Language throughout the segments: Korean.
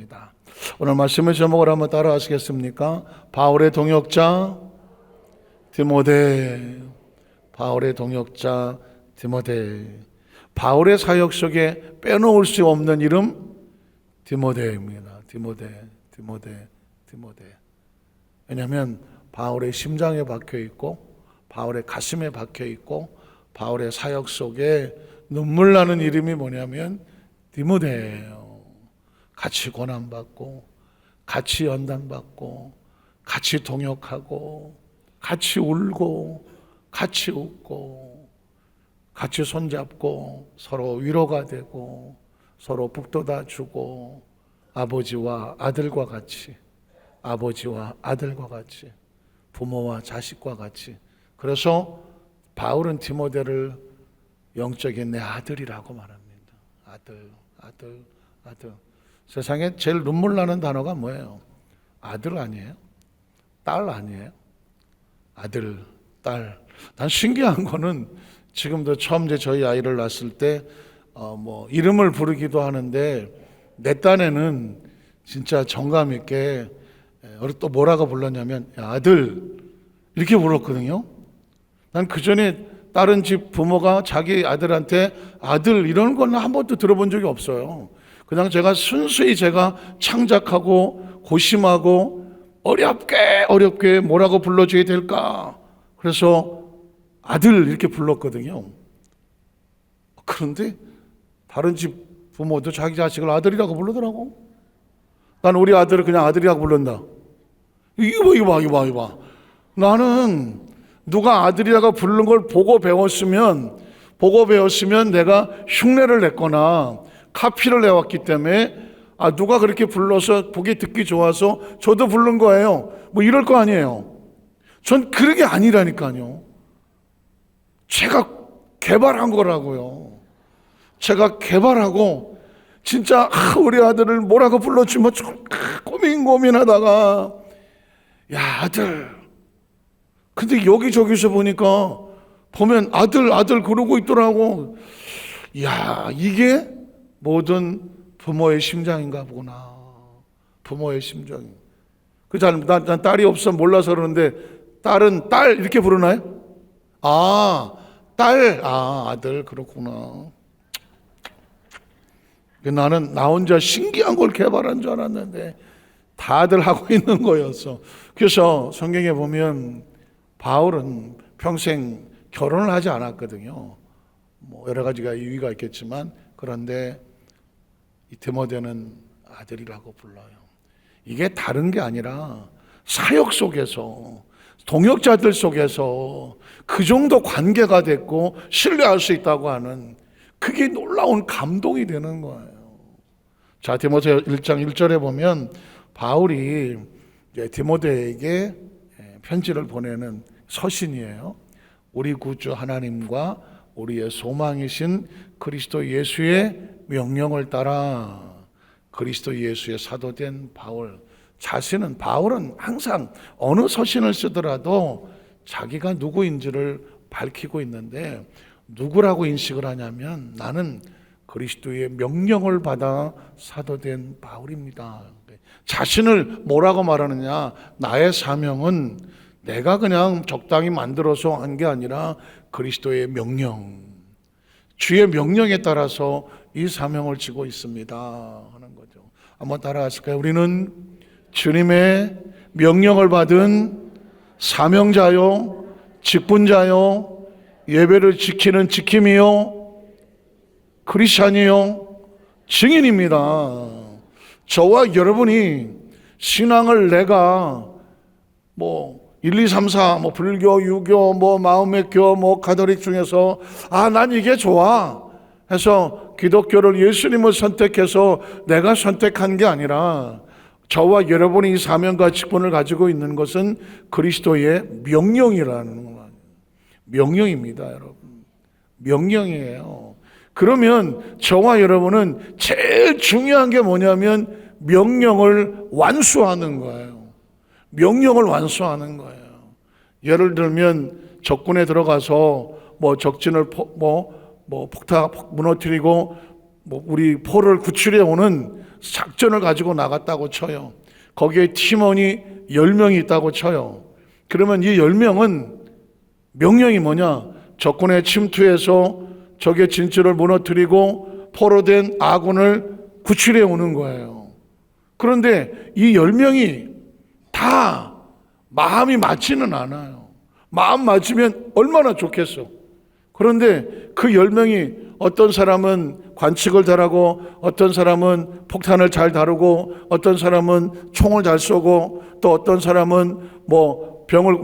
합니다. 오늘 말씀의 제목을 한번 따라 하시겠습니까? 바울의 동역자 디모데. 바울의 동역자 디모데. 바울의 사역 속에 빼놓을 수 없는 이름 디모데입니다. 디모데. 왜냐하면 바울의 심장에 박혀 있고 바울의 가슴에 박혀 있고 바울의 사역 속에 눈물 나는 이름이 뭐냐면 디모데예요. 같이 고난받고 같이 연단받고 같이 동역하고 같이 울고 같이 웃고 같이 손잡고 서로 위로가 되고 서로 북돋아 주고 아버지와 아들과 같이 부모와 자식과 같이. 그래서 바울은 디모데를 영적인 내 아들이라고 말합니다. 아들. 세상에 제일 눈물 나는 단어가 뭐예요? 아들 아니에요? 딸 아니에요? 아들, 딸. 난 신기한 거는 지금도 처음 이제 저희 아이를 낳았을 때 이름을 부르기도 하는데 내 딴에는 진짜 정감 있게 또 뭐라고 불렀냐면 아들 이렇게 불렀거든요. 난 그전에 다른 집 부모가 자기 아들한테 아들 이런 건 한 번도 들어본 적이 없어요. 그냥 제가 순수히 창작하고 고심하고 어렵게 뭐라고 불러줘야 될까, 그래서 아들 이렇게 불렀거든요. 그런데 다른 집 부모도 자기 자식을 아들이라고 부르더라고. 난 우리 아들을 그냥 아들이라고 부른다. 이거 봐. 나는 누가 아들이라고 부르는 걸 보고 배웠으면 내가 흉내를 냈거나 카피를 내왔기 때문에 누가 그렇게 불러서 보기 듣기 좋아서 저도 부른 거예요, 이럴 거 아니에요. 전 그런 게 아니라니까요. 제가 개발한 거라고요. 제가 개발하고 진짜 우리 아들을 뭐라고 불러주면 고민하다가 야 아들. 근데 여기저기서 보면 아들 그러고 있더라고. 야 이게 모든 부모의 심장인가 보구나. 부모의 심장. 난 딸이 없어 몰라서 그러는데 딸은 딸 이렇게 부르나요? 딸, 아들 그렇구나. 나는 나 혼자 신기한 걸 개발한 줄 알았는데 다들 하고 있는 거였어. 그래서 성경에 보면 바울은 평생 결혼을 하지 않았거든요. 여러 가지가 이유가 있겠지만, 그런데 이 디모데는 아들이라고 불러요. 이게 다른 게 아니라 사역 속에서 동역자들 속에서 그 정도 관계가 됐고 신뢰할 수 있다고 하는, 그게 놀라운 감동이 되는 거예요. 자, 디모데 1장 1절에 보면 바울이 디모데에게 편지를 보내는 서신이에요. 우리 구주 하나님과 우리의 소망이신 그리스도 예수의 명령을 따라. 그리스도 예수의 사도된 바울. 바울은 항상 어느 서신을 쓰더라도 자기가 누구인지를 밝히고 있는데, 누구라고 인식을 하냐면 나는 그리스도의 명령을 받아 사도된 바울입니다. 자신을 뭐라고 말하느냐? 나의 사명은 내가 그냥 적당히 만들어서 한 게 아니라 그리스도의 명령, 주의 명령에 따라서 이 사명을 지고 있습니다 하는 거죠. 한번 따라 하실까요? 우리는 주님의 명령을 받은 사명자요, 직분자요, 예배를 지키는 지킴이요, 크리스찬이요, 증인입니다. 저와 여러분이 신앙을 내가 1, 2, 3, 4 불교, 유교, 마음의 교, 가톨릭 중에서 난 이게 좋아 해서 기독교를, 예수님을 선택해서 내가 선택한 게 아니라, 저와 여러분이 이 사명과 직분을 가지고 있는 것은 그리스도의 명령이라는 거예요. 명령입니다, 여러분. 명령이에요. 그러면 저와 여러분은 제일 중요한 게 뭐냐면 명령을 완수하는 거예요. 명령을 완수하는 거예요. 예를 들면 적군에 들어가서 적진을 폭타 무너뜨리고 우리 포를 구출해 오는 작전을 가지고 나갔다고 쳐요. 거기에 팀원이 10명이 있다고 쳐요. 그러면 이 10명은 명령이 뭐냐? 적군의 침투해서 적의 진출을 무너뜨리고 포로된 아군을 구출해 오는 거예요. 그런데 이 10명이 다 마음이 맞지는 않아요. 마음 맞으면 얼마나 좋겠어. 그런데 그 10명이 어떤 사람은 관측을 잘하고, 어떤 사람은 폭탄을 잘 다루고, 어떤 사람은 총을 잘 쏘고, 또 어떤 사람은 병을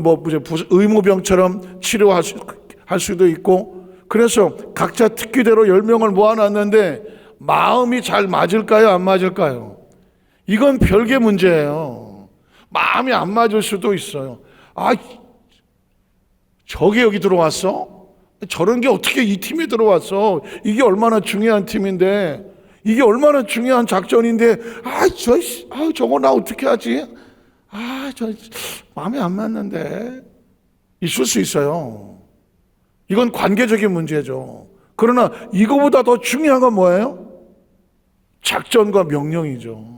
의무병처럼 치료할 수도 있고, 그래서 각자 특기대로 10명을 모아놨는데 마음이 잘 맞을까요? 안 맞을까요? 이건 별개 문제예요. 마음이 안 맞을 수도 있어요. 저게 여기 들어왔어? 저런 게 어떻게 이 팀에 들어왔어? 이게 얼마나 중요한 팀인데, 이게 얼마나 중요한 작전인데, 저거 나 어떻게 하지? 마음에 안 맞는데. 있을 수 있어요. 이건 관계적인 문제죠. 그러나 이거보다 더 중요한 건 뭐예요? 작전과 명령이죠.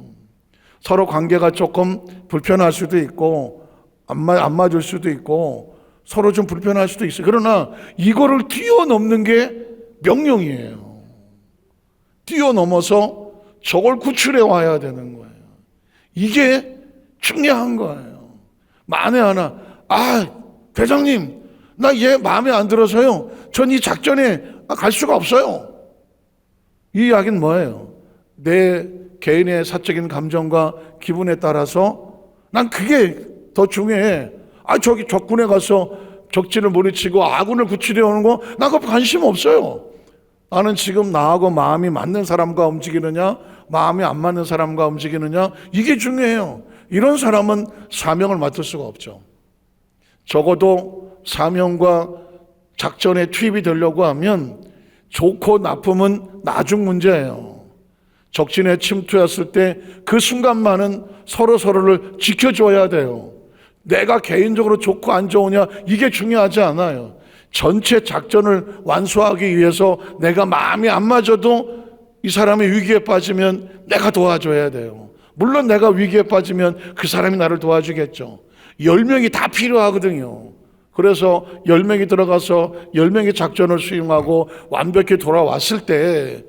서로 관계가 조금 불편할 수도 있고, 안 맞을 수도 있고, 서로 좀 불편할 수도 있어요. 그러나 이거를 뛰어넘는 게 명령이에요. 뛰어넘어서 저걸 구출해 와야 되는 거예요. 이게 중요한 거예요. 만에 하나, 대장님, 나 얘 마음에 안 들어서요. 전 이 작전에 갈 수가 없어요. 이 이야기는 뭐예요? 내 개인의 사적인 감정과 기분에 따라서 난 그게 더 중요해. 저기 적군에 가서 적진을 물리치고 아군을 구출해 오는 거, 나 그거 관심 없어요. 나는 지금 나하고 마음이 맞는 사람과 움직이느냐, 마음이 안 맞는 사람과 움직이느냐, 이게 중요해요. 이런 사람은 사명을 맡을 수가 없죠. 적어도 사명과 작전에 투입이 되려고 하면 좋고 나쁨은 나중 문제예요. 적진에 침투했을 때 그 순간만은 서로를 지켜줘야 돼요. 내가 개인적으로 좋고 안 좋으냐, 이게 중요하지 않아요. 전체 작전을 완수하기 위해서 내가 마음이 안 맞아도 이 사람이 위기에 빠지면 내가 도와줘야 돼요. 물론 내가 위기에 빠지면 그 사람이 나를 도와주겠죠. 10명이 다 필요하거든요. 그래서 10명이 들어가서 10명의 작전을 수행하고 완벽히 돌아왔을 때,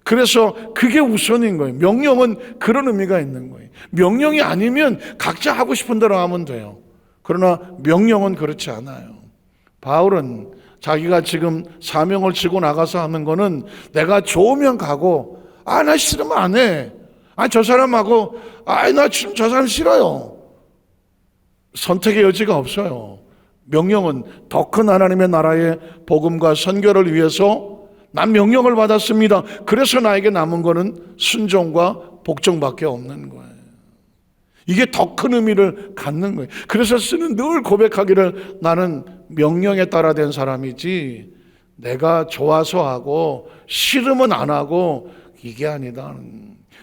그래서 그게 우선인 거예요. 명령은 그런 의미가 있는 거예요. 명령이 아니면 각자 하고 싶은 대로 하면 돼요. 그러나 명령은 그렇지 않아요. 바울은 자기가 지금 사명을 지고 나가서 하는 거는 내가 좋으면 가고, 나 싫으면 안 해. 저 사람하고, 나 지금 저 사람 싫어요. 선택의 여지가 없어요. 명령은 더 큰 하나님의 나라의 복음과 선교를 위해서 난 명령을 받았습니다. 그래서 나에게 남은 거는 순종과 복종밖에 없는 거예요. 이게 더 큰 의미를 갖는 거예요. 그래서 쓰는 늘 고백하기를, 나는 명령에 따라 된 사람이지 내가 좋아서 하고 싫으면 안 하고 이게 아니다.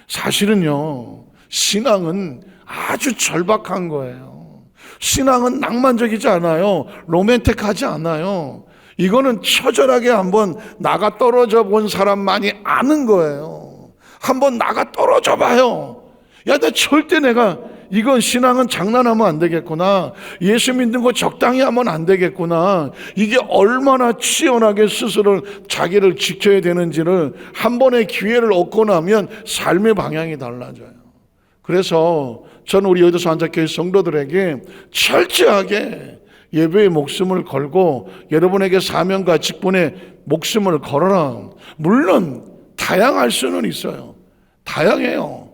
사실은요, 신앙은 아주 절박한 거예요. 신앙은 낭만적이지 않아요. 로맨틱하지 않아요. 이거는 처절하게 한번 나가 떨어져 본 사람만이 아는 거예요. 한번 나가 떨어져 봐요. 나 절대 이건 신앙은 장난하면 안 되겠구나. 예수 믿는 거 적당히 하면 안 되겠구나. 이게 얼마나 치열하게 스스로 자기를 지켜야 되는지를 한 번의 기회를 얻고 나면 삶의 방향이 달라져요. 그래서 저는 우리 여기서 앉아계신 성도들에게 철저하게 예배의 목숨을 걸고 여러분에게 사명과 직분에 목숨을 걸어라. 물론 다양할 수는 있어요. 다양해요.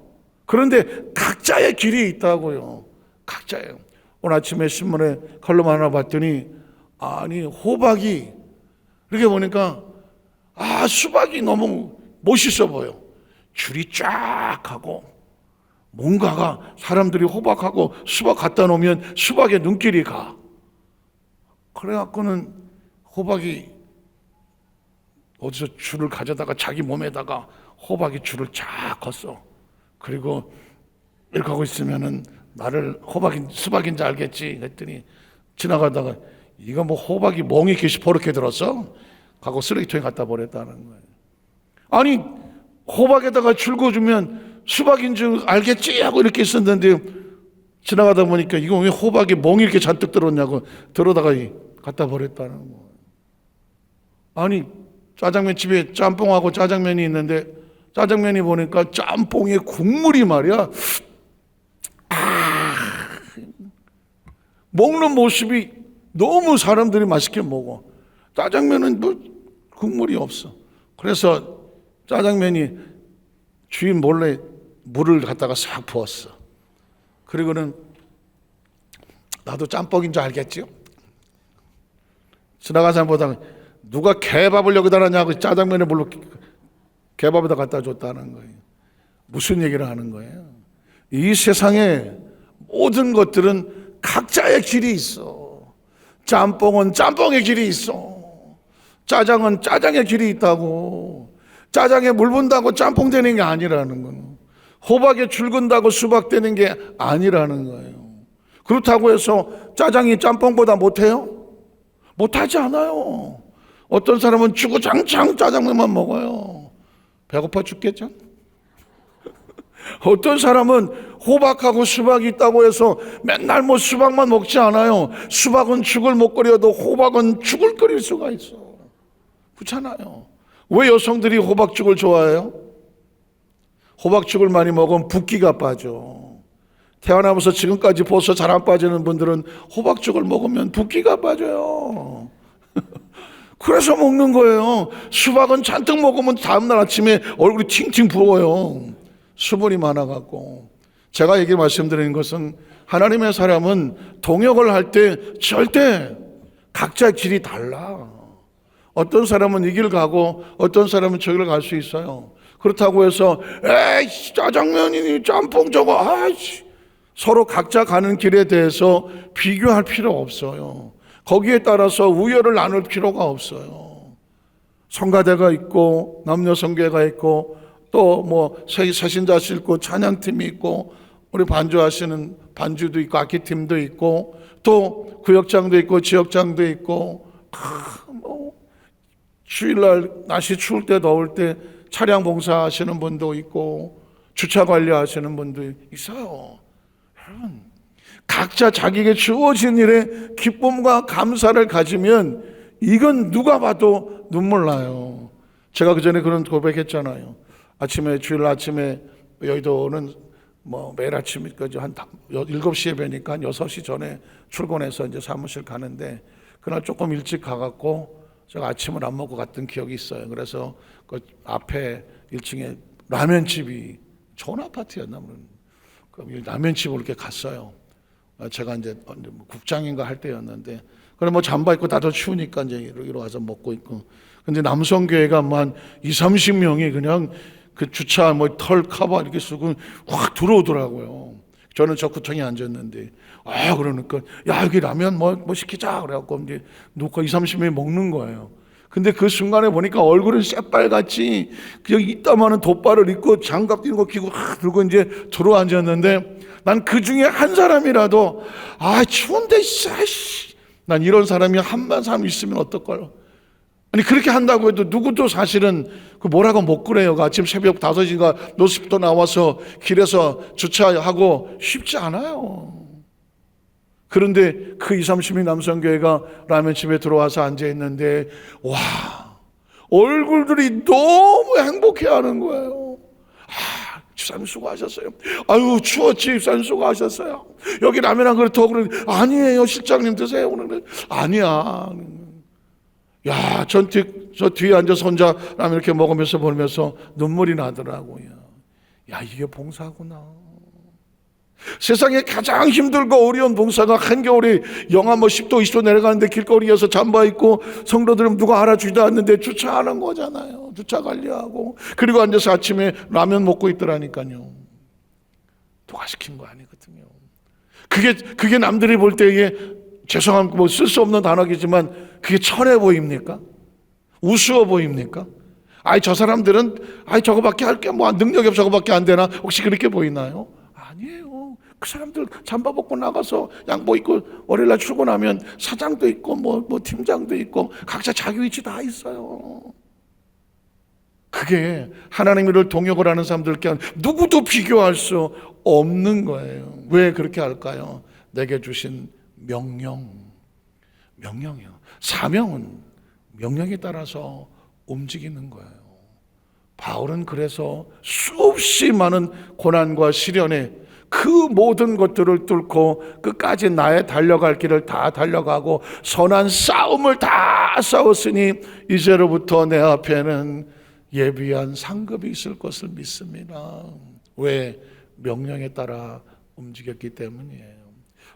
그런데 각자의 길이 있다고요. 각자예요. 오늘 아침에 신문에 칼럼 하나 봤더니 호박이, 이렇게 보니까 수박이 너무 멋있어 보여. 줄이 쫙 하고 뭔가가, 사람들이 호박하고 수박 갖다 놓으면 수박에 눈길이 가. 그래갖고는 호박이 어디서 줄을 가져다가 자기 몸에다가 호박이 줄을 쫙 걷어. 그리고 이렇게 하고 있으면은 나를 수박인지 알겠지 했더니 지나가다가 이거 호박이 멍이 이렇게 버럭게 들었어? 하고 쓰레기통에 갖다 버렸다는 거예요. 호박에다가 줄 그어주면 수박인 줄 알겠지 하고 이렇게 있었는데 지나가다 보니까 이거 왜 호박에 멍이 이렇게 잔뜩 들었냐고 들어다가 갖다 버렸다는 거예요. 아니 짜장면 집에 짬뽕하고 짜장면이 있는데 짜장면이 보니까 짬뽕에 국물이 말이야 먹는 모습이 너무 사람들이 맛있게 먹어. 짜장면은 뭐 국물이 없어. 그래서 짜장면이 주인 몰래 물을 갖다가 싹 부었어. 그리고는 나도 짬뽕인 줄 알겠지요? 지나간 사람보다 누가 개밥을 여기다 놨냐고 짜장면에 물로 개밥에다 갖다 줬다는 거예요. 무슨 얘기를 하는 거예요? 이 세상에 모든 것들은 각자의 길이 있어. 짬뽕은 짬뽕의 길이 있어. 짜장은 짜장의 길이 있다고. 짜장에 물 분다고 짬뽕 되는 게 아니라는 거예요. 호박에 줄 근다고 수박 되는 게 아니라는 거예요. 그렇다고 해서 짜장이 짬뽕보다 못해요? 못하지 않아요. 어떤 사람은 주구장창 짜장면만 먹어요. 배고파 죽겠죠? 어떤 사람은 호박하고 수박이 있다고 해서 맨날 뭐 수박만 먹지 않아요. 수박은 죽을 못 끓여도 호박은 죽을 끓일 수가 있어. 그렇잖아요. 왜 여성들이 호박죽을 좋아해요? 호박죽을 많이 먹으면 붓기가 빠져. 태어나면서 지금까지 벌써 잘 안 빠지는 분들은 호박죽을 먹으면 붓기가 빠져요. 그래서 먹는 거예요. 수박은 잔뜩 먹으면 다음날 아침에 얼굴이 팅팅 부어요. 수분이 많아갖고. 제가 얘기 말씀드리는 것은 하나님의 사람은 동역을 할 때 절대 각자의 길이 달라. 어떤 사람은 이 길 가고 어떤 사람은 저 길 갈 수 있어요. 그렇다고 해서 에이 짜장면이니 짬뽕 저거 아이씨 서로 각자 가는 길에 대해서 비교할 필요 없어요. 거기에 따라서 우열을 나눌 필요가 없어요. 성가대가 있고 남녀성계가 있고 또 뭐 새신자씨 있고 찬양팀이 있고 우리 반주하시는 반주도 있고 악기팀도 있고 또 구역장도 있고 지역장도 있고 뭐 주일날 날씨 추울 때 더울 때 차량 봉사하시는 분도 있고 주차 관리하시는 분도 있어요. 여러분 각자 자기에게 주어진 일에 기쁨과 감사를 가지면 이건 누가 봐도 눈물 나요. 제가 그전에 그런 고백했잖아요. 아침에 주일 아침에 여의도는 뭐 매일 아침까지 한 7시에 뵈니까 한 6시 전에 출근해서 이제 사무실 가는데 그날 조금 일찍 가갖고 제가 아침을 안 먹고 갔던 기억이 있어요. 그래서 그 앞에 1층에 라면집이 좋은 아파트였나 그 라면집으로 이렇게 갔어요. 제가 이제 국장인가 할 때였는데 그래 뭐 잠바 입고 다들 추우니까 이제 이리 와서 먹고 있고 근데 남성교회가 뭐 한 20-30명이 그냥 그 주차 뭐 털 커버 이렇게 쓰고 확 들어오더라고요. 저는 저 구청에 앉았는데 그러니까 야 여기 라면 뭐 시키자 그래갖고 이제 누가 20-30명이 먹는 거예요. 근데 그 순간에 보니까 얼굴은 새빨갛지 그냥 이따마는 돗발을 입고 장갑 끼는 거 끼고 들고 이제 들어 앉았는데 난 그 중에 한 사람이라도 추운데 난 이런 사람이 한 사람 있으면 어떨까요? 아니 그렇게 한다고 해도 누구도 사실은 그 뭐라고 못 그래요. 아침 새벽 5시가 노스부터 나와서 길에서 주차하고 쉽지 않아요. 그런데 그 20-30명 남성교회가 라면집에 들어와서 앉아있는데 와 얼굴들이 너무 행복해하는 거예요. 집사님 수고하셨어요. 아유 추웠지 집사님 수고하셨어요. 여기 라면 한 그릇 더 그러니 아니에요 실장님 드세요. 아니야. 야, 저 뒤에 앉아서 혼자 라면 이렇게 먹으면서 보면서 눈물이 나더라고요. 야, 이게 봉사구나. 세상에 가장 힘들고 어려운 봉사가 한겨울에 영하 뭐 10도, 20도 내려가는데 길거리에서 잠바 입고 성도들은 누가 알아주지도 않는데 주차하는 거잖아요. 주차 관리하고. 그리고 앉아서 아침에 라면 먹고 있더라니까요. 누가 시킨 거 아니거든요. 그게 남들이 볼 때에 죄송한 뭐 쓸 수 없는 단어이지만 그게 천해 보입니까? 우스워 보입니까? 저 사람들은 저거밖에 할 게 뭐 능력이 없어 저거밖에 안 되나? 혹시 그렇게 보이나요? 아니에요. 그 사람들 잠바 벗고 나가서 양복 입고 월요일날 출근하면 사장도 있고 뭐 팀장도 있고 각자 자기 위치 다 있어요. 그게 하나님을 동역을 하는 사람들께 누구도 비교할 수 없는 거예요. 왜 그렇게 할까요? 내게 주신 명령이요. 사명은 명령에 따라서 움직이는 거예요. 바울은 그래서 수없이 많은 고난과 시련에 그 모든 것들을 뚫고 끝까지 나의 달려갈 길을 다 달려가고 선한 싸움을 다 싸웠으니 이제로부터 내 앞에는 예비한 상급이 있을 것을 믿습니다. 왜? 명령에 따라 움직였기 때문이에요.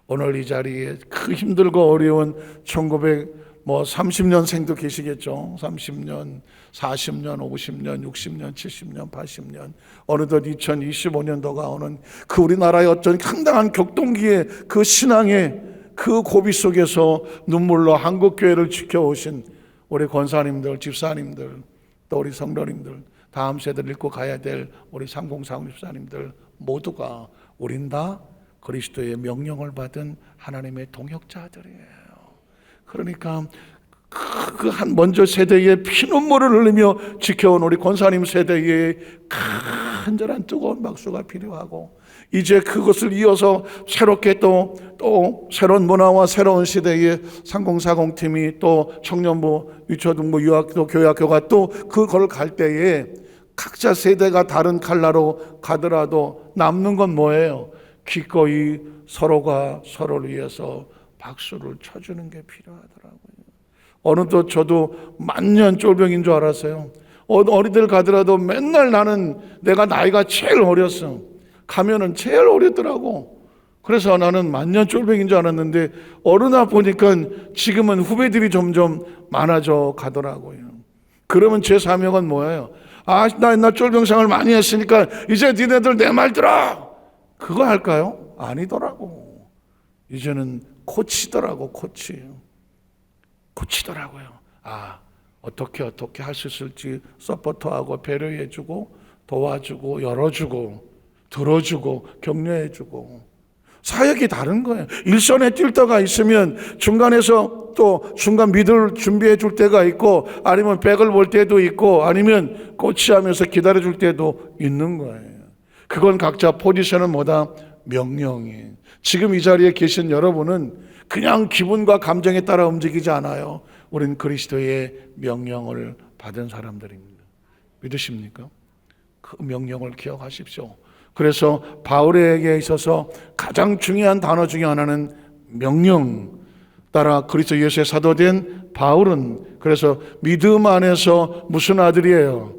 오늘 이 자리에 그 힘들고 어려운 1930년생도 계시겠죠. 30년, 40년, 50년, 60년, 70년, 80년, 어느덧 2025년도가 오는 그 우리나라의 어떤 상당한 격동기의 그 신앙의 그 고비 속에서 눈물로 한국교회를 지켜오신 우리 권사님들, 집사님들, 또 우리 성도님들, 다음 세대를 읽고 가야 될 우리 3040 집사님들 모두가 우린 다 그리스도의 명령을 받은 하나님의 동역자들이에요. 그러니까 그 한 먼저 세대의 피눈물을 흘리며 지켜온 우리 권사님 세대의 간절한 뜨거운 박수가 필요하고, 이제 그것을 이어서 새롭게 또 새로운 문화와 새로운 시대의 3040 팀이 또 청년부, 유초등부, 유학도, 교회학교가 또 그걸 갈 때에 각자 세대가 다른 칼라로 가더라도 남는 건 뭐예요? 기꺼이 서로가 서로를 위해서 박수를 쳐주는 게 필요하더라고요. 어느덧 저도 만년 쫄병인 줄 알았어요. 어디들 가더라도 맨날 내가 나이가 제일 어렸어. 가면은 제일 어렸더라고. 그래서 나는 만년 쫄병인 줄 알았는데 어느 날 보니까 지금은 후배들이 점점 많아져 가더라고요. 그러면 제 사명은 뭐예요? 나 옛날 쫄병 생활 많이 했으니까 이제 니네들 내 말 들어! 그거 할까요? 아니더라고. 이제는 코치더라고요. 어떻게 할 수 있을지 서포터하고 배려해주고 도와주고 열어주고 들어주고 격려해주고. 사역이 다른 거예요. 일선에 뛸 때가 있으면 중간에서 또 중간 미들 준비해 줄 때가 있고, 아니면 백을 볼 때도 있고, 아니면 코치하면서 기다려 줄 때도 있는 거예요. 그건 각자 포지션은 뭐다? 명령이. 지금 이 자리에 계신 여러분은 그냥 기분과 감정에 따라 움직이지 않아요. 우린 그리스도의 명령을 받은 사람들입니다. 믿으십니까? 그 명령을 기억하십시오. 그래서 바울에게 있어서 가장 중요한 단어 중에 하나는 명령. 따라 그리스도 예수의 사도된 바울은 그래서 믿음 안에서 무슨 아들이에요?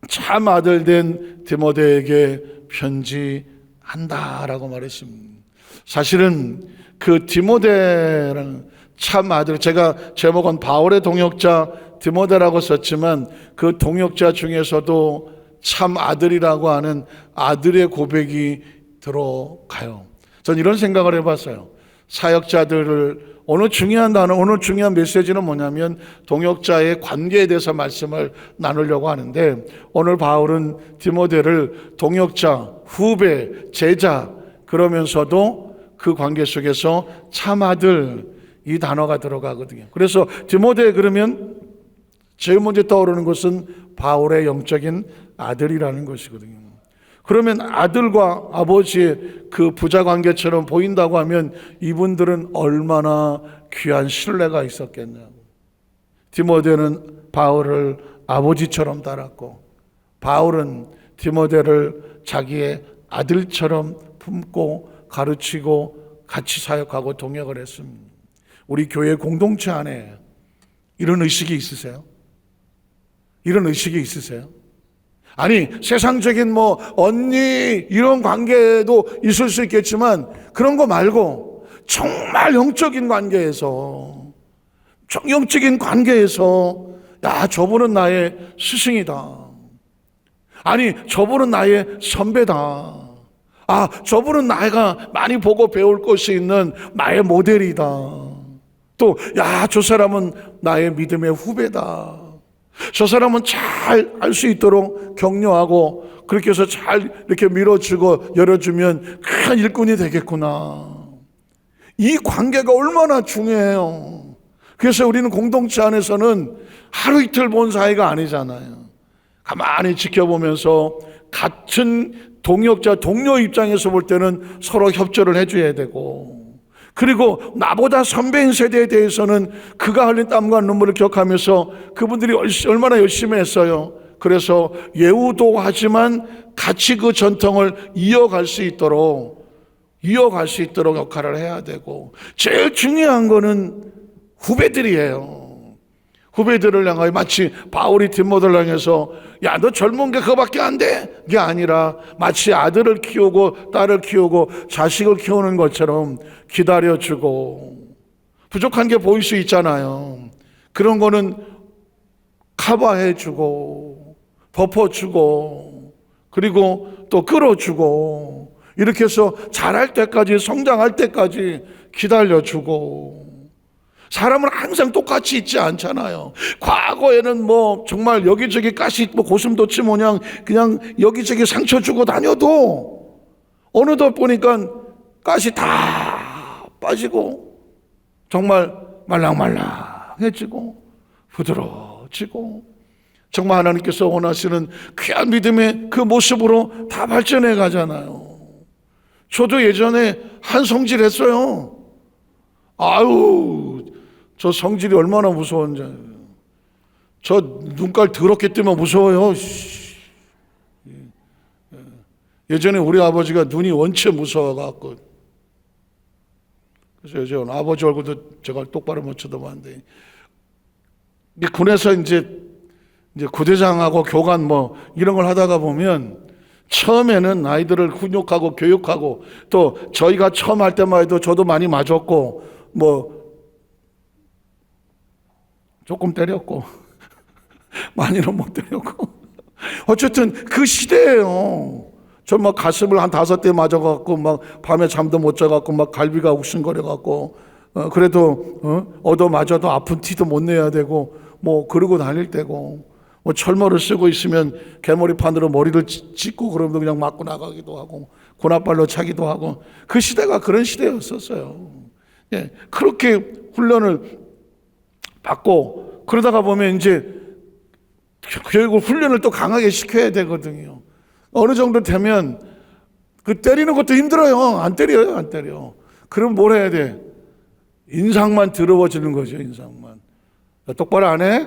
참 아들 된 디모데에게 편지한다라고 말했습니다. 사실은 그 디모데라는 참 아들, 제가 제목은 바울의 동역자 디모데라고 썼지만 그 동역자 중에서도 참 아들이라고 하는 아들의 고백이 들어가요. 전 이런 생각을 해봤어요. 사역자들을 오늘 중요한 단어, 오늘 중요한 메시지는 뭐냐면 동역자의 관계에 대해서 말씀을 나누려고 하는데, 오늘 바울은 디모데를 동역자, 후배, 제자 그러면서도 그 관계 속에서 참 아들 이 단어가 들어가거든요. 그래서 디모데 그러면 제일 먼저 떠오르는 것은 바울의 영적인 아들이라는 것이거든요. 그러면 아들과 아버지의 그 부자 관계처럼 보인다고 하면 이분들은 얼마나 귀한 신뢰가 있었겠냐고. 디모데는 바울을 아버지처럼 따랐고, 바울은 디모데를 자기의 아들처럼 품고 가르치고 같이 사역하고 동역을 했습니다. 우리 교회 공동체 안에 이런 의식이 있으세요? 이런 의식이 있으세요? 아니, 세상적인 언니 이런 관계도 있을 수 있겠지만 그런 거 말고 정말 영적인 관계에서, 야, 저분은 나의 스승이다. 아니, 저분은 나의 선배다. 저분은 내가 많이 보고 배울 것이 있는 나의 모델이다. 또, 야, 저 사람은 나의 믿음의 후배다. 저 사람은 잘 알 수 있도록 격려하고 그렇게 해서 잘 이렇게 밀어주고 열어주면 큰 일꾼이 되겠구나. 이 관계가 얼마나 중요해요. 그래서 우리는 공동체 안에서는 하루 이틀 본 사이가 아니잖아요. 가만히 지켜보면서 같은 동역자, 동료 입장에서 볼 때는 서로 협조를 해줘야 되고, 그리고 나보다 선배인 세대에 대해서는 그가 흘린 땀과 눈물을 기억하면서 그분들이 얼마나 열심히 했어요. 그래서 예우도 하지만 같이 그 전통을 이어갈 수 있도록 역할을 해야 되고, 제일 중요한 거는 후배들이에요. 후배들을 향하여 마치 바울이 디모데를 향해서 야, 너 젊은 게 그거밖에 안 돼? 그게 아니라 마치 아들을 키우고 딸을 키우고 자식을 키우는 것처럼 기다려주고, 부족한 게 보일 수 있잖아요. 그런 거는 커버해주고 덮어주고 그리고 또 끌어주고, 이렇게 해서 자랄 때까지, 성장할 때까지 기다려주고. 사람은 항상 똑같이 있지 않잖아요. 과거에는 뭐 정말 여기저기 가시 뭐 고슴도치 모양 그냥 여기저기 상처 주고 다녀도 어느덧 보니까 가시 다 빠지고 정말 말랑말랑해지고 부드러워지고, 정말 하나님께서 원하시는 귀한 믿음의 그 모습으로 다 발전해 가잖아요. 저도 예전에 한 성질 했어요. 아유, 저 성질이 얼마나 무서운지. 저 눈깔 더럽게 뜨면 무서워요. 예전에 우리 아버지가 눈이 원체 무서워갖고, 그래서 요즘 아버지 얼굴도 제가 똑바로 못 쳐다봤는데, 군에서 이제 구대장하고 교관 뭐 이런 걸 하다가 보면 처음에는 아이들을 훈육하고 교육하고, 또 저희가 처음 할 때만 해도 저도 많이 맞았고 뭐 조금 때렸고 많이는 못 때렸고 어쨌든 그 시대예요. 저 막 가슴을 한 5대 맞아갖고 막 밤에 잠도 못 자갖고 막 갈비가 욱신거려갖고 그래도 얻어 맞아도 아픈 티도 못 내야 되고 뭐 그러고 다닐 때고, 뭐 철모를 쓰고 있으면 개머리판으로 머리를 찢고 그러면 그냥 맞고 나가기도 하고 고나발로 차기도 하고, 그 시대가 그런 시대였었어요. 예, 그렇게 훈련을 받고 그러다가 보면 이제 결국 훈련을 또 강하게 시켜야 되거든요. 어느 정도 되면 그 때리는 것도 힘들어요. 안 때려. 그럼 뭘 해야 돼? 인상만 더러워지는 거죠. 인상만. 똑바로 안 해?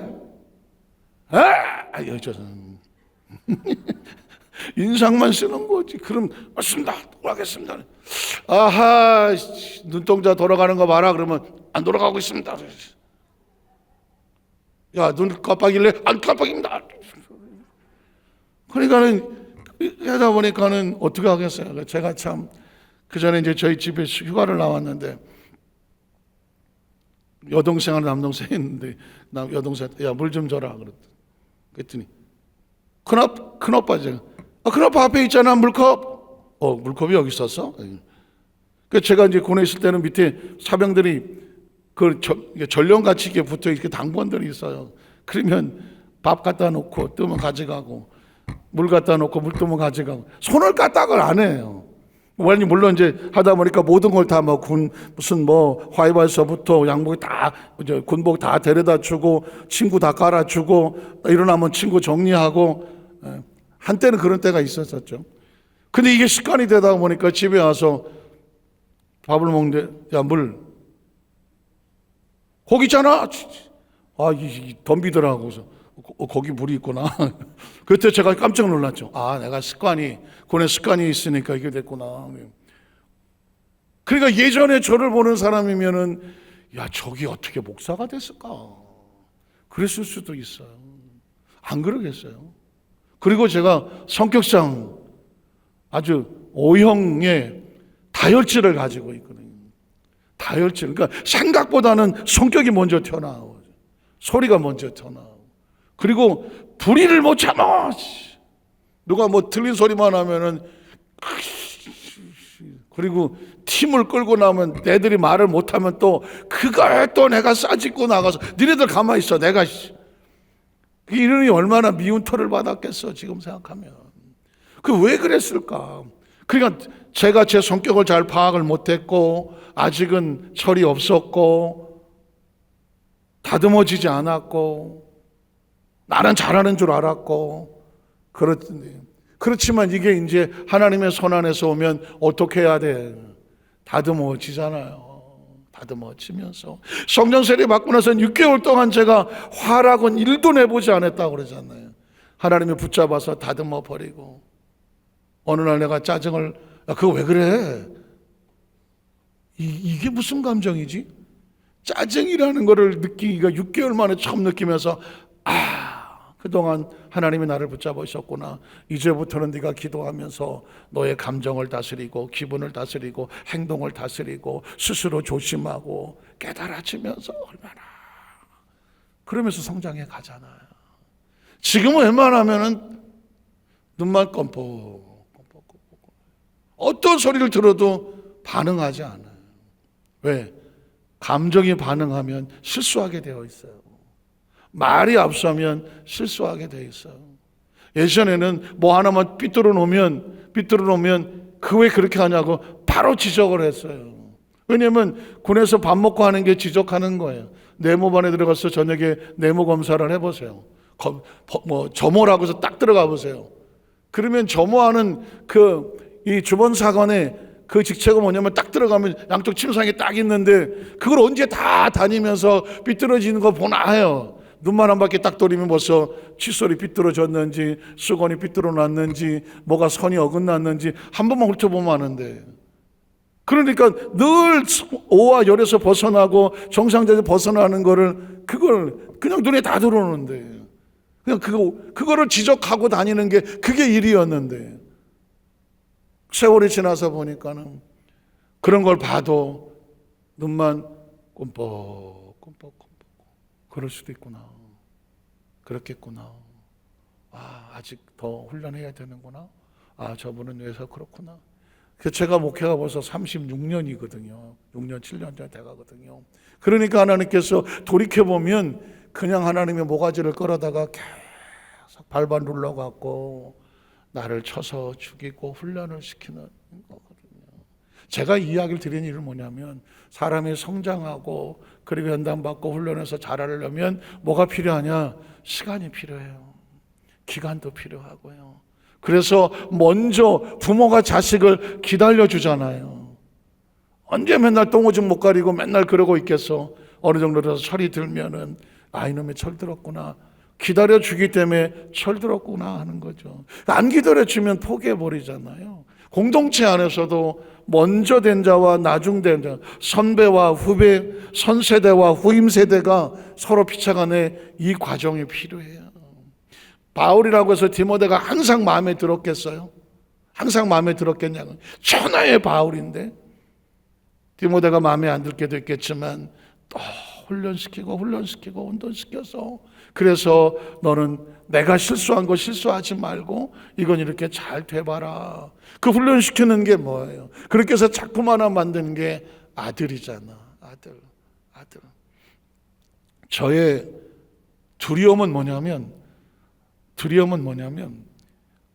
인상만 쓰는 거지. 그럼 맞습니다. 하겠습니다. 아하, 눈동자 돌아가는 거 봐라. 그러면 안 돌아가고 있습니다. 야, 눈 깜빡일래? 안 깜빡입니다. 그러니까는 하다 보니까는 어떻게 하겠어요? 제가 참 그 전에 이제 저희 집에 휴가를 나왔는데 여동생하고 남동생이 있는데 여동생 야, 물 좀 줘라 그랬더니 큰 오빠죠. 큰 오빠 앞에 있잖아 물컵. 물컵이 여기 있었어? 그 제가 이제 군에 있을 때는 밑에 사병들이 그 전령같이 이렇게 붙어 이렇게 당번들이 있어요. 그러면 밥 갖다 놓고 뜨면 가져가고 물 갖다 놓고 물 뜨면 가져가고, 손을 까딱을 안 해요. 물론 이제 하다 보니까 모든 걸 다 뭐 무슨 뭐 화이발서부터 양복이 다 이제 군복 다 데려다 주고 친구 다 깔아주고 일어나면 친구 정리하고, 한때는 그런 때가 있었었죠. 근데 이게 습관이 되다 보니까 집에 와서 밥을 먹는데 야, 물 거기 있잖아. 덤비더라고. 거기 물이 있구나. 그때 제가 깜짝 놀랐죠. 내가 군의 습관이 있으니까 이게 됐구나. 그러니까 예전에 저를 보는 사람이면은 야, 저기 어떻게 목사가 됐을까? 그랬을 수도 있어요. 안 그러겠어요? 그리고 제가 성격상 아주 O형의 다혈질을 가지고 있거든요. 다혈질. 그러니까 생각보다는 성격이 먼저 튀어나오고 소리가 먼저 튀어나오고, 그리고 불의를 못 참아. 누가 뭐 틀린 소리만 하면은, 그리고 팀을 끌고 나면 애들이 말을 못하면 또 그걸 또 내가 싸짓고 나가서 니네들 가만히 있어. 내가 이러니 얼마나 미운 털을 받았겠어 지금 생각하면. 그 왜 그랬을까? 그러니까 제가 제 성격을 잘 파악을 못했고 아직은 철이 없었고 다듬어지지 않았고 나는 잘하는 줄 알았고 그렇지만 이게 이제 하나님의 손 안에서 오면 어떻게 해야 돼? 다듬어지잖아요. 다듬어지면서 성령 세례 받고 나서는 6개월 동안 제가 화라고는 1도 내보지 않았다고 그러잖아요. 하나님이 붙잡아서 다듬어 버리고 어느 날 내가 짜증을 그거 왜 그래? 이게 무슨 감정이지? 짜증이라는 거를 느끼기가 6개월 만에 처음 느끼면서 그동안 하나님이 나를 붙잡으셨구나. 이제부터는 네가 기도하면서 너의 감정을 다스리고 기분을 다스리고 행동을 다스리고 스스로 조심하고 깨달아지면서 얼마나 그러면서 성장해 가잖아요. 지금은 웬만하면은 눈만 껌뻑 어떤 소리를 들어도 반응하지 않아요. 왜? 감정이 반응하면 실수하게 되어 있어요. 말이 앞서면 실수하게 되어 있어요. 예전에는 뭐 하나만 삐뚤어 놓으면 그 왜 그렇게 하냐고 바로 지적을 했어요. 왜냐하면 군에서 밥 먹고 하는 게 지적하는 거예요. 네모반에 들어가서 저녁에 네모 검사를 해보세요. 점호라고 해서 딱 들어가 보세요. 그러면 점호하는 이 주번사관의 그 직책은 뭐냐면 딱 들어가면 양쪽 침상에 딱 있는데 그걸 언제 다 다니면서 삐뚤어지는 거 보나 해요. 눈만 한 바퀴 딱 돌리면 벌써 칫솔이 삐뚤어졌는지 수건이 삐뚤어났는지 뭐가 선이 어긋났는지 한 번만 훑어보면 아는데, 그러니까 늘 오와 열에서 벗어나고 정상적에서 벗어나는 그걸 그냥 눈에 다 들어오는데 그냥 그거를 지적하고 다니는 게 그게 일이었는데, 세월이 지나서 보니까는 그런 걸 봐도 눈만 꼼뻑 그럴 수도 있구나. 그렇겠구나. 아직 더 훈련해야 되는구나. 저분은 왜서 그렇구나. 제가 목회가 벌써 36년이거든요. 6년, 7년 전 돼가거든요. 그러니까 하나님께서 돌이켜보면 그냥 하나님의 모가지를 끌어다가 계속 밟아 눌러갖고 나를 쳐서 죽이고 훈련을 시키는 거거든요. 제가 이 이야기를 드리는 이유는 뭐냐면 사람이 성장하고 그리고 연단받고 훈련해서 자라려면 뭐가 필요하냐? 시간이 필요해요. 기간도 필요하고요. 그래서 먼저 부모가 자식을 기다려주잖아요. 언제 맨날 똥오줌 못 가리고 맨날 그러고 있겠어. 어느 정도 돼서 철이 들면은 이놈이 철들었구나. 기다려주기 때문에 철들었구나 하는 거죠. 안 기다려주면 포기해버리잖아요. 공동체 안에서도 먼저 된 자와 나중된 자, 선배와 후배, 선세대와 후임세대가 서로 피차간에 이 과정이 필요해요. 바울이라고 해서 디모데가 항상 마음에 들었겠어요? 항상 마음에 들었겠냐고. 천하의 바울인데 디모데가 마음에 안 들게도 있겠지만 또 훈련시키고 운동시켜서 그래서 너는 내가 실수한 거 실수하지 말고 이건 이렇게 잘 돼봐라. 그 훈련시키는 게 뭐예요? 그렇게 해서 작품 하나 만드는 게 아들이잖아. 아들. 저의 두려움은 뭐냐면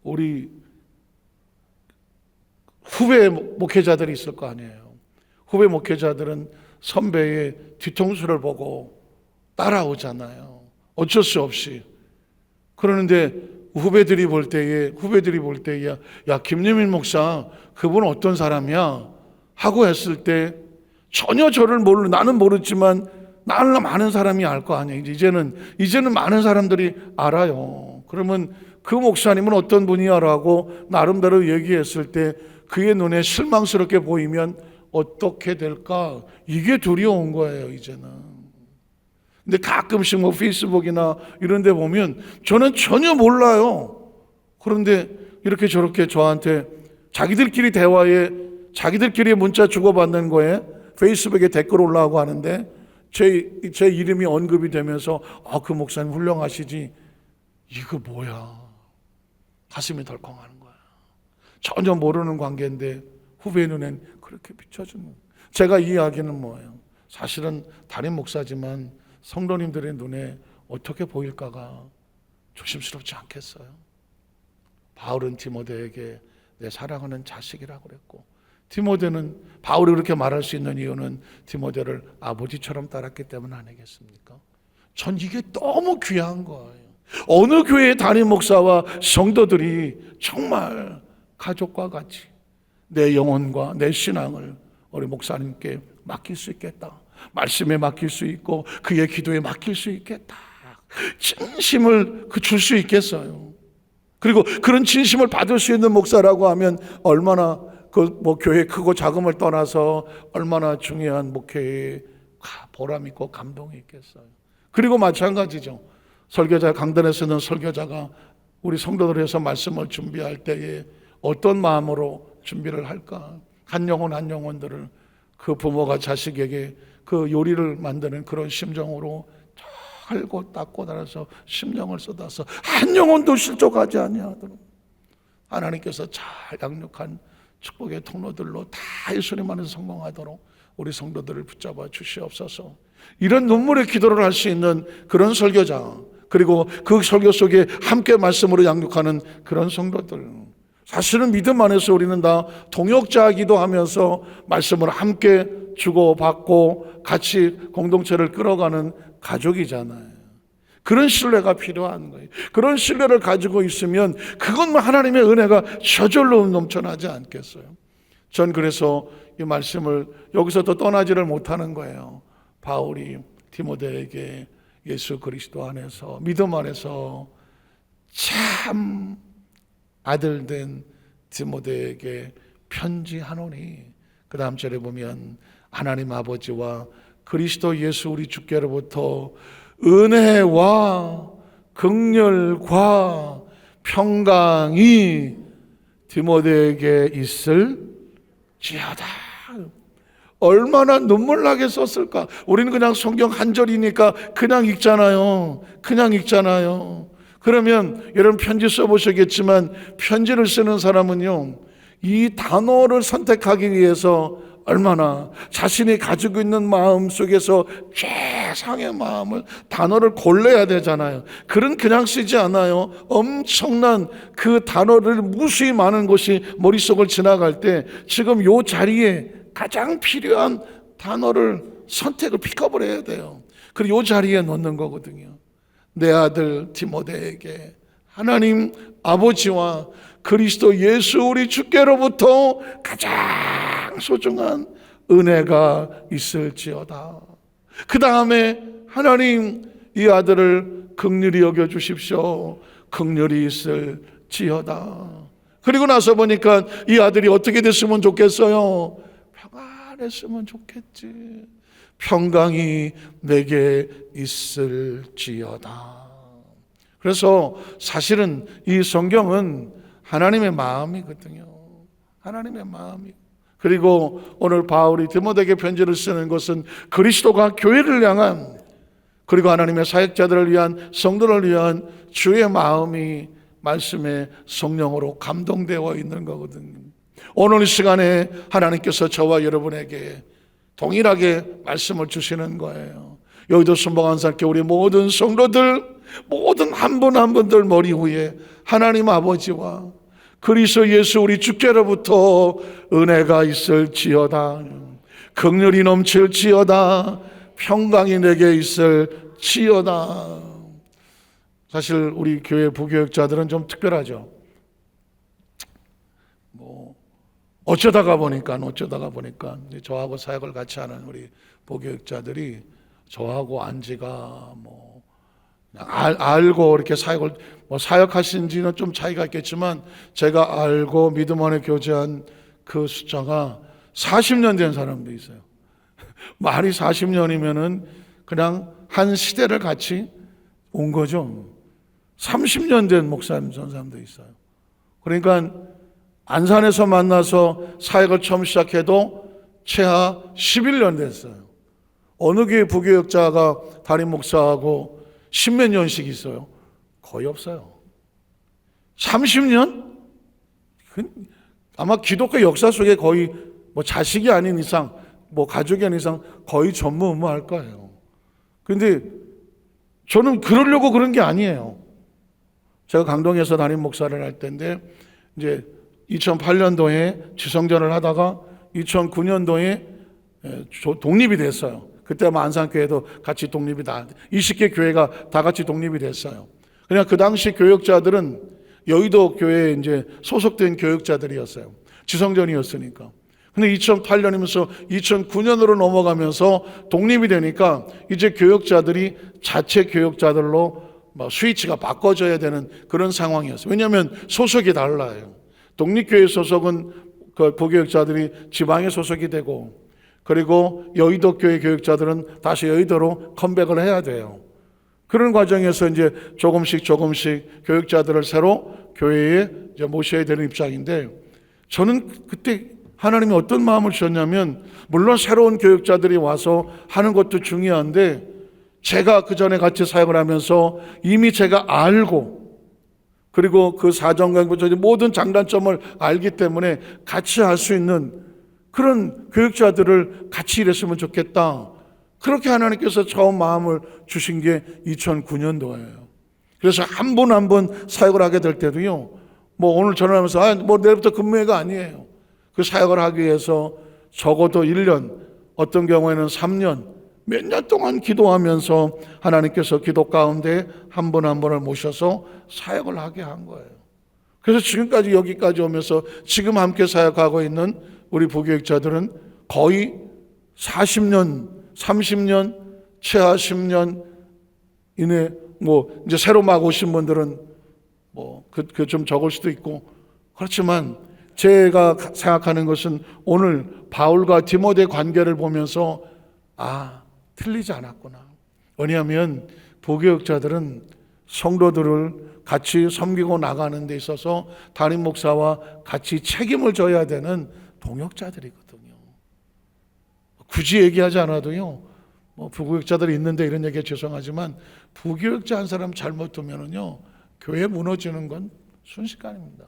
우리 후배 목회자들이 있을 거 아니에요. 후배 목회자들은 선배의 뒤통수를 보고 따라오잖아요. 어쩔 수 없이. 그러는데 후배들이 볼 때에 야 김유민 목사 그분 어떤 사람이야? 하고 했을 때 전혀 저를 나는 모르지만 나는 많은 사람이 알 거 아니에요. 이제는 많은 사람들이 알아요. 그러면 그 목사님은 어떤 분이야라고 나름대로 얘기했을 때 그의 눈에 실망스럽게 보이면 어떻게 될까? 이게 두려운 거예요, 이제는. 근데 가끔씩 페이스북이나 이런 데 보면 저는 전혀 몰라요. 그런데 이렇게 저렇게 저한테 자기들끼리 대화에 자기들끼리 문자 주고받는 거에 페이스북에 댓글 올라오고 하는데 제 이름이 언급이 되면서 그 목사님 훌륭하시지. 이거 뭐야. 가슴이 덜컹하는 거야. 전혀 모르는 관계인데 후배 눈엔 그렇게 비춰주는. 제가 이 이야기는 뭐예요? 사실은 담임 목사지만 성도님들의 눈에 어떻게 보일까가 조심스럽지 않겠어요? 바울은 디모데에게 내 사랑하는 자식이라고 그랬고, 디모데는 바울이 그렇게 말할 수 있는 이유는 디모데를 아버지처럼 따랐기 때문 아니겠습니까? 전 이게 너무 귀한 거예요. 어느 교회의 담임 목사와 성도들이 정말 가족과 같이 내 영혼과 내 신앙을 우리 목사님께 맡길 수 있겠다, 말씀에 맡길 수 있고 그의 기도에 맡길 수 있겠다, 진심을 줄 수 있겠어요. 그리고 그런 진심을 받을 수 있는 목사라고 하면 얼마나 교회 크고 작음을 떠나서 얼마나 중요한 목회에 보람 있고 감동이 있겠어요. 그리고 마찬가지죠. 설교자, 강단에 서는 설교자가 우리 성도들을 위해서 말씀을 준비할 때에 어떤 마음으로 준비를 할까? 한 영혼 한 영혼들을 그 부모가 자식에게 그 요리를 만드는 그런 심정으로 갈고 닦고 나서 심령을 쏟아서 한 영혼도 실족하지 아니하도록 하나님께서 잘 양육한 축복의 통로들로 다 예수님 안에서 성공하도록 우리 성도들을 붙잡아 주시옵소서. 이런 눈물의 기도를 할 수 있는 그런 설교자, 그리고 그 설교 속에 함께 말씀으로 양육하는 그런 성도들, 사실은 믿음 안에서 우리는 다 동역자이기도 하면서 말씀을 함께 주고받고 같이 공동체를 끌어가는 가족이잖아요. 그런 신뢰가 필요한 거예요. 그런 신뢰를 가지고 있으면 그건 하나님의 은혜가 저절로 넘쳐나지 않겠어요. 전 그래서 이 말씀을 여기서 또 떠나지를 못하는 거예요. 바울이 디모데에게 예수 그리스도 안에서 믿음 안에서 참 아들 된 디모데에게 편지하노니, 그 다음 절에 보면 하나님 아버지와 그리스도 예수 우리 주께로부터 은혜와 긍휼과 평강이 디모데에게 있을지어다. 얼마나 눈물나게 썼을까. 우리는 그냥 성경 한 절이니까 그냥 읽잖아요. 그러면 여러분 편지 써보시겠지만 편지를 쓰는 사람은요, 이 단어를 선택하기 위해서 얼마나 자신이 가지고 있는 마음 속에서 최상의 마음을, 단어를 골라야 되잖아요. 글은 그냥 쓰지 않아요. 엄청난 그 단어를 무수히 많은 것이 머릿속을 지나갈 때 지금 요 자리에 가장 필요한 단어를 선택을 픽업을 해야 돼요. 그리고 요 자리에 넣는 거거든요. 내 아들 디모데에게 하나님 아버지와 그리스도 예수 우리 주께로부터 가장 소중한 은혜가 있을지어다. 그 다음에 하나님 이 아들을 긍휼히 여겨 주십시오. 긍휼이 있을지어다. 그리고 나서 보니까 이 아들이 어떻게 됐으면 좋겠어요? 평안했으면 좋겠지. 평강이 내게 있을지어다. 그래서 사실은 이 성경은 하나님의 마음이거든요. 하나님의 마음이. 그리고 오늘 바울이 디모데에게 편지를 쓰는 것은 그리스도가 교회를 향한, 그리고 하나님의 사역자들을 위한, 성도를 위한 주의 마음이 말씀의 성령으로 감동되어 있는 거거든요. 오늘 이 시간에 하나님께서 저와 여러분에게 동일하게 말씀을 주시는 거예요. 여기도 순복한 살게 우리 모든 성도들, 모든 한 분 한 분들 머리 위에 하나님 아버지와 그리스도 예수 우리 주께로부터 은혜가 있을지어다. 긍휼이 넘칠지어다. 평강이 내게 있을지어다. 사실 우리 교회 부교육자들은 좀 특별하죠. 어쩌다가 보니까 저하고 사역을 같이 하는 우리 부교육자들이 저하고 안지가 알고 이렇게 사역을 사역하신 지는 좀 차이가 있겠지만 제가 알고 믿음 안에 교제한 그 숫자가 40년 된 사람도 있어요. 말이 40년이면은 그냥 한 시대를 같이 온 거죠. 30년 된 목사님 전사님도 있어요. 그러니까 안산에서 만나서 사역을 처음 시작해도 최하 11년 됐어요. 어느 교회 부교역자가 담임 목사하고 10몇 년씩 있어요? 거의 없어요. 30년? 아마 기독교 역사 속에 거의 자식이 아닌 이상, 가족이 아닌 이상 거의 전무후무할 거예요. 그런데 저는 그러려고 그런 게 아니에요. 제가 강동에서 담임 목사를 할 때인데 이제 2008년도에 지성전을 하다가 2009년도에 독립이 됐어요. 그때 안산교회도 같이 독립이 다 20개 교회가 다 같이 독립이 됐어요. 그냥 그 당시 교역자들은 여의도 교회에 이제 소속된 교역자들이었어요. 지성전이었으니까. 근데 2008년이면서 2009년으로 넘어가면서 독립이 되니까 이제 교역자들이 자체 교역자들로 스위치가 바꿔져야 되는 그런 상황이었어요. 왜냐하면 소속이 달라요. 독립교회 소속은 그 부교역자들이 지방에 소속이 되고, 그리고 여의도 교회 교역자들은 다시 여의도로 컴백을 해야 돼요. 그런 과정에서 이제 조금씩 교역자들을 새로 교회에 이제 모셔야 되는 입장인데, 저는 그때 하나님이 어떤 마음을 주셨냐면, 물론 새로운 교역자들이 와서 하는 것도 중요한데, 제가 그 전에 같이 사역을 하면서 이미 제가 알고, 그리고 그 사정과 모든 장단점을 알기 때문에 같이 할 수 있는 그런 교육자들을 같이 일했으면 좋겠다. 그렇게 하나님께서 처음 마음을 주신 게 2009년도예요. 그래서 한 분 한 분 사역을 하게 될 때도요, 오늘 전화하면서 내일부터 근무회가 아니에요. 그 사역을 하기 위해서 적어도 1년, 어떤 경우에는 3년, 몇 년 동안 기도하면서 하나님께서 기도 가운데 한 분 한 분을 모셔서 사역을 하게 한 거예요. 그래서 지금까지 여기까지 오면서 지금 함께 사역하고 있는 우리 부교육자들은 거의 40년, 30년, 최하 10년 이내, 이제 새로 막 오신 분들은 그 좀 적을 수도 있고, 그렇지만 제가 생각하는 것은 오늘 바울과 디모데 관계를 보면서 틀리지 않았구나. 왜냐하면 부교육자들은 성도들을 같이 섬기고 나가는 데 있어서 담임 목사와 같이 책임을 져야 되는 동역자들이거든요. 굳이 얘기하지 않아도요, 부교육자들이 있는데 이런 얘기가 죄송하지만, 부교육자 한 사람 잘못 두면은요, 교회 무너지는 건 순식간입니다.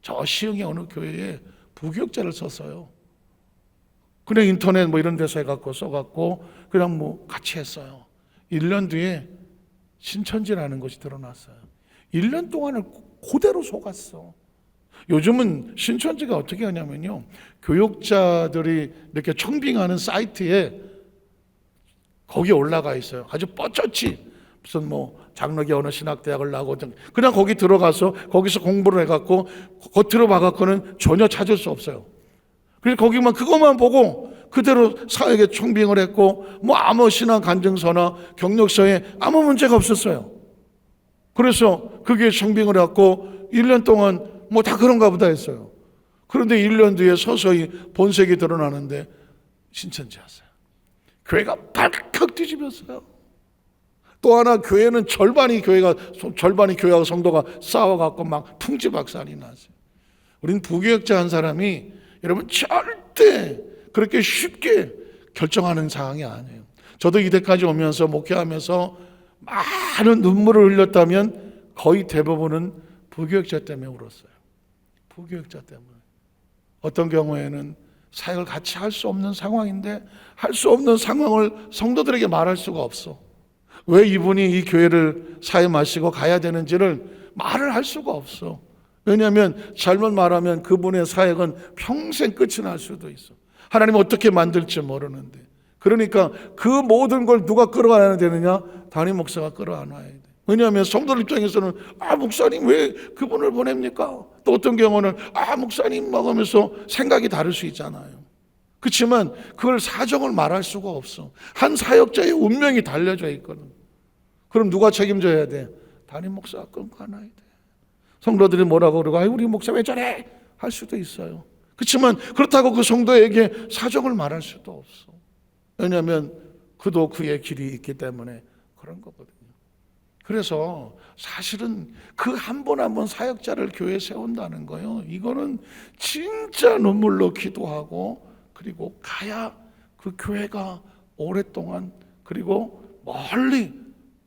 저 시흥의 어느 교회에 부교육자를 썼어요. 그냥 인터넷 이런 데서 써갖고 그냥 같이 했어요. 1년 뒤에 신천지라는 것이 드러났어요. 1년 동안을 그대로 속았어. 요즘은 신천지가 어떻게 하냐면요, 교육자들이 이렇게 청빙하는 사이트에 거기에 올라가 있어요. 아주 뻗쳤지. 무슨 장로교 어느 신학대학을 나오고 그냥 거기 들어가서 거기서 공부를 해갖고 겉으로 봐갖고는 전혀 찾을 수 없어요. 그래서 거기만 그것만 보고 그대로 사역에 청빙을 했고, 아무 신앙 간증서나 경력서에 아무 문제가 없었어요. 그래서 그게 청빙을 했고 1년 동안 다 그런가 보다 했어요. 그런데 1년 뒤에 서서히 본색이 드러나는데 신천지였어요. 교회가 발칵 뒤집혔어요. 또 하나, 교회는 절반이 교회하고 성도가 싸워갖고 막 풍지박산이 났어요. 우린 부교역자 한 사람이 여러분 절대 그렇게 쉽게 결정하는 상황이 아니에요. 저도 이때까지 오면서 목회하면서 많은 눈물을 흘렸다면 거의 대부분은 부교역자 때문에 울었어요. 부교역자 때문에. 어떤 경우에는 사역을 같이 할 수 없는 상황인데 할 수 없는 상황을 성도들에게 말할 수가 없어. 왜 이분이 이 교회를 사임하시고 가야 되는지를 말을 할 수가 없어. 왜냐하면 잘못 말하면 그분의 사역은 평생 끝이 날 수도 있어. 하나님 어떻게 만들지 모르는데. 그러니까 그 모든 걸 누가 끌어안아야 되느냐? 담임 목사가 끌어안아야 돼. 왜냐하면 성도들 입장에서는 목사님 왜 그분을 보냅니까? 또 어떤 경우는 목사님 하면서 생각이 다를 수 있잖아요. 그렇지만 그걸 사정을 말할 수가 없어. 한 사역자의 운명이 달려져 있거든. 그럼 누가 책임져야 돼? 담임 목사가 끌고 안아야 돼. 성도들이 뭐라고 그러고 우리 목사 왜 저래? 할 수도 있어요. 그렇지만 그렇다고 그 성도에게 사정을 말할 수도 없어. 왜냐하면 그도 그의 길이 있기 때문에 그런 거거든요. 그래서 사실은 그 한 번 한 번 사역자를 교회에 세운다는 거요, 이거는 진짜 눈물로 기도하고 그리고 가야 그 교회가 오랫동안 그리고 멀리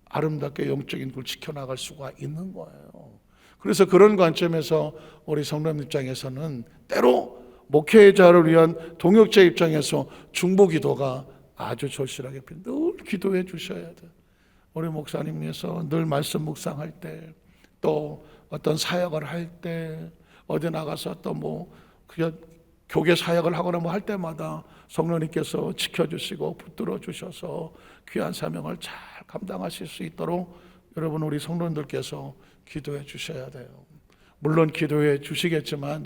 아름답게 영적인 걸 지켜나갈 수가 있는 거예요. 그래서 그런 관점에서 우리 성도님 입장에서는 때로 목회자를 위한 동역자 입장에서 중보기도가 아주 절실하게 늘 기도해 주셔야 돼요. 우리 목사님 위해서 늘 말씀 묵상할 때, 또 어떤 사역을 할 때, 어디 나가서 또 그냥 교계 사역을 하거나 할 때마다 성령님께서 지켜주시고 붙들어 주셔서 귀한 사명을 잘 감당하실 수 있도록 여러분 우리 성도님들께서 기도해 주셔야 돼요. 물론 기도해 주시겠지만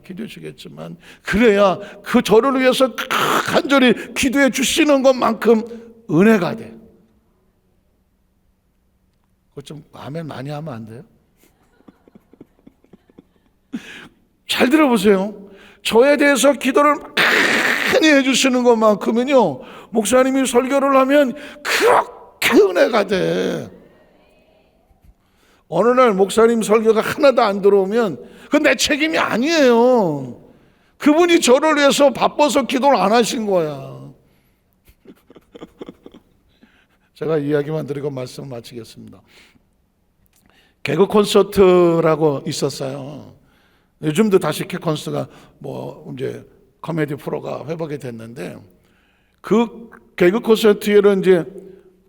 그래야 그 저를 위해서 간절히 기도해 주시는 것만큼 은혜가 돼. 그거 좀 아멘 많이 하면 안 돼요? 잘 들어보세요. 저에 대해서 기도를 많이 해주시는 것만큼은요, 목사님이 설교를 하면 그렇게 은혜가 돼. 어느 날 목사님 설교가 하나도 안 들어오면 그건 내 책임이 아니에요. 그분이 저를 위해서 바빠서 기도를 안 하신 거야. 제가 이야기만 드리고 말씀을 마치겠습니다. 개그 콘서트라고 있었어요. 요즘도 다시 개그 콘서트가 이제 코미디 프로가 회복이 됐는데, 그 개그 콘서트에는 이제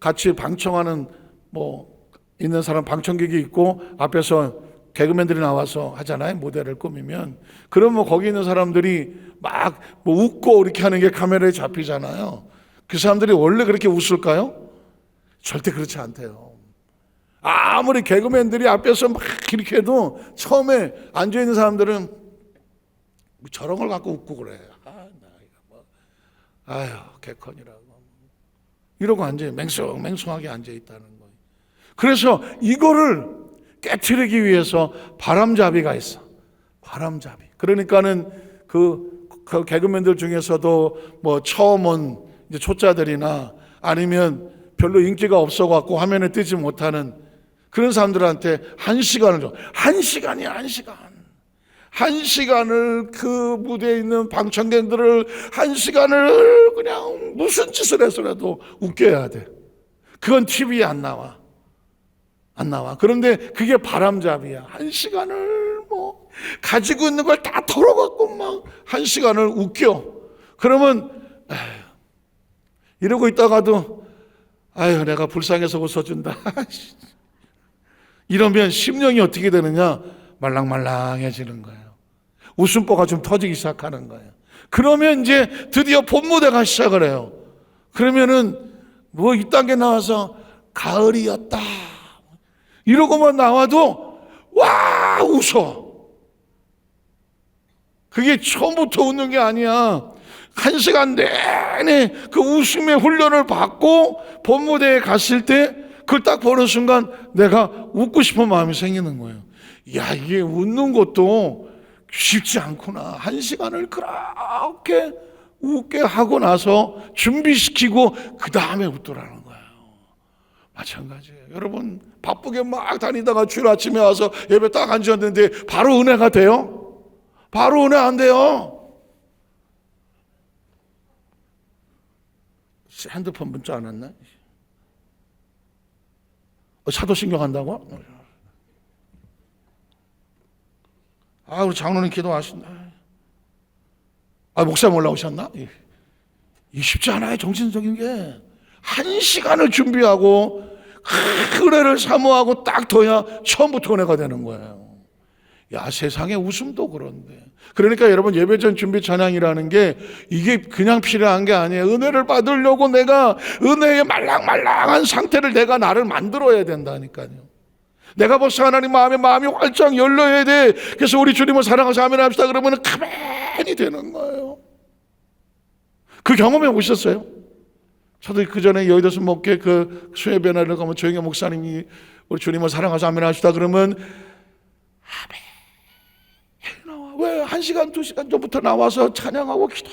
같이 방청하는 있는 사람 방청객이 있고 앞에서 개그맨들이 나와서 하잖아요. 무대를 꾸미면. 그럼 거기 있는 사람들이 막 웃고 이렇게 하는 게 카메라에 잡히잖아요. 그 사람들이 원래 그렇게 웃을까요? 절대 그렇지 않대요. 아무리 개그맨들이 앞에서 막 이렇게 해도 처음에 앉아있는 사람들은 저런 걸 갖고 웃고 그래. 아유, 개콘이라고. 이러고 앉아요. 맹숭하게 앉아있다는 거예요. 그래서 이거를 깨트리기 위해서 바람잡이가 있어. 바람잡이. 그러니까는 그 개그맨들 중에서도 처음 온 이제 초짜들이나 아니면 별로 인기가 없어갖고 화면에 뜨지 못하는 그런 사람들한테 1시간을 줘. 1시간이야, 1시간. 1시간을 그 무대에 있는 방청객들을 1시간을 그냥 무슨 짓을 해서라도 웃겨야 돼. 그건 TV에 안 나와. 그런데 그게 바람잡이야. 1시간을 가지고 있는 걸 다 털어갖고 막 1시간을 웃겨. 그러면 이러고 있다가도 내가 불쌍해서 웃어준다. 이러면 심령이 어떻게 되느냐? 말랑말랑해지는 거예요. 웃음보가 좀 터지기 시작하는 거예요. 그러면 이제 드디어 본무대가 시작을 해요. 그러면은 이 단계 나와서 가을이었다 이러고만 나와도 와 웃어. 그게 처음부터 웃는 게 아니야. 1시간 내내 그 웃음의 훈련을 받고 본무대에 갔을 때 그걸 딱 보는 순간 내가 웃고 싶은 마음이 생기는 거예요. 야, 이게 웃는 것도 쉽지 않구나. 1시간을 그렇게 웃게 하고 나서 준비시키고 그 다음에 웃더라는 거예요. 마찬가지예요. 여러분 바쁘게 막 다니다가 주일 아침에 와서 예배 딱 앉았는데 바로 은혜가 돼요? 바로 은혜 안 돼요. 핸드폰 문자 안 왔나? 사도신경 한다고? 우리 장로님 기도하신다. 목사님 올라오셨나? 이 쉽지 않아요. 정신적인 게 1시간을 준비하고 그 은혜를 사모하고 딱 둬야 처음부터 은혜가 되는 거예요. 야, 세상에 웃음도 그런데. 그러니까 여러분 예배전 준비 찬양이라는 게 이게 그냥 필요한 게 아니에요. 은혜를 받으려고 내가 은혜의 말랑말랑한 상태를 내가 나를 만들어야 된다니까요. 내가 벌써 하나님 마음이 활짝 열려야 돼. 그래서 우리 주님을 사랑하서 아멘 합시다 그러면 가만히 되는 거예요. 그 경험해 보셨어요? 저도 그 전에 여의도에서 목회 그 수혜변화를 가면 조영애 목사님이 우리 주님을 사랑하서 아멘 합시다 그러면 아멘 나와. 왜 1시간 2시간 전부터 나와서 찬양하고 기도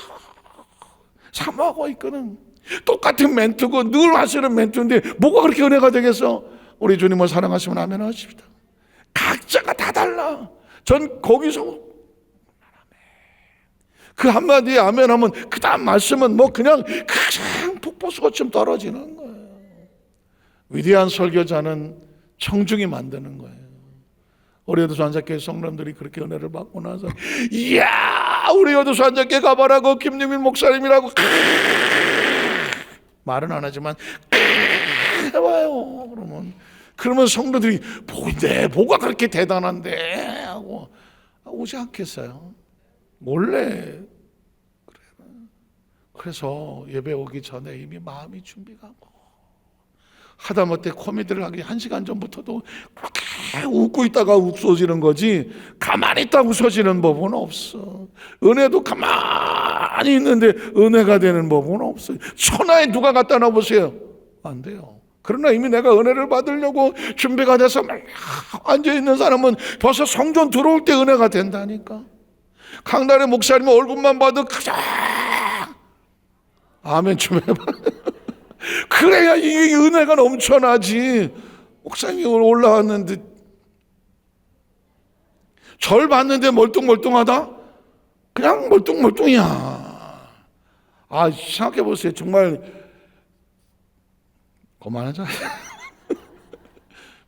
사모하고 있거든. 똑같은 멘트고 늘 하시는 멘트인데 뭐가 그렇게 은혜가 되겠어? 우리 주님을 사랑하시면 아멘 하십니다. 각자가 다 달라. 전 거기서 그 한마디에 아멘 하면 그 다음 말씀은 그냥 폭포수처럼 떨어지는 거예요. 위대한 설교자는 청중이 만드는 거예요. 우리 여도수 한자교회 성도님들이 그렇게 은혜를 받고 나서 이야 우리 여도수 한자교회 가봐라고 김유민 목사님이라고 말은 안 하지만 해봐요. 그러면 성도들이 뭐가 그렇게 대단한데 하고 오지 않겠어요? 몰래 그래서 예배 오기 전에 이미 마음이 준비가 하다못해 코미디를 하기 1시간 전부터도 그렇게 웃고 있다가 웃어지는 거지 가만히 있다 웃어지는 법은 없어. 은혜도 가만히 있는데 은혜가 되는 법은 없어요. 천하에 누가 갖다 놔보세요. 안 돼요. 그러나 이미 내가 은혜를 받으려고 준비가 돼서 막 앉아있는 사람은 벌써 성전 들어올 때 은혜가 된다니까. 강단의 목사님 얼굴만 봐도 그냥 아멘 좀 해봐. 그래야 이게 은혜가 넘쳐나지. 목사님이 올라왔는데 절 봤는데 멀뚱멀뚱하다? 그냥 멀뚱멀뚱이야. 생각해보세요. 정말 그만하자.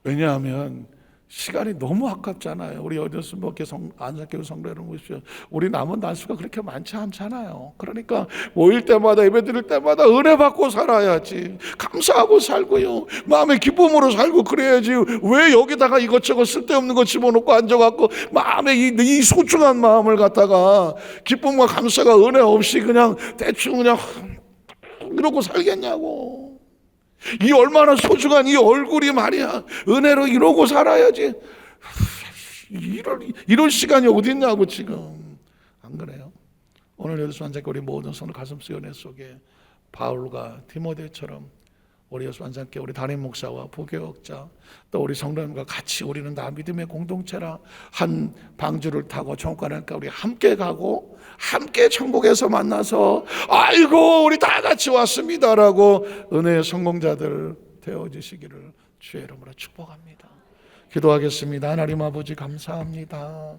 왜냐하면 시간이 너무 아깝잖아요. 우리 어디서 먹게 안산교회 성도 여러분 보십시오. 우리 남은 날수가 그렇게 많지 않잖아요. 그러니까 모일 때마다 예배 드릴 때마다 은혜 받고 살아야지. 감사하고 살고요. 마음의 기쁨으로 살고 그래야지. 왜 여기다가 이것저것 쓸데없는 거 집어넣고 앉아갖고 마음에 이 소중한 마음을 갖다가 기쁨과 감사가 은혜 없이 그냥 대충 그냥 이러고 살겠냐고. 이 얼마나 소중한 이 얼굴이 말이야. 은혜로 이러고 살아야지. 이런 시간이 어딨냐고 지금. 안 그래요? 오늘 여기서 완전히 우리 모든 성도 가슴속 은혜 속에 바울과 디모데처럼 우리 여기서 완전히 우리 담임 목사와 부교역자 또 우리 성도님과 같이 우리는 다 믿음의 공동체라 한 방주를 타고 천국가니까 우리 함께 가고 함께 천국에서 만나서 아이고 우리 다 같이 왔습니다라고 은혜의 성공자들 되어주시기를 주의 이름으로 축복합니다. 기도하겠습니다. 하나님 아버지 감사합니다.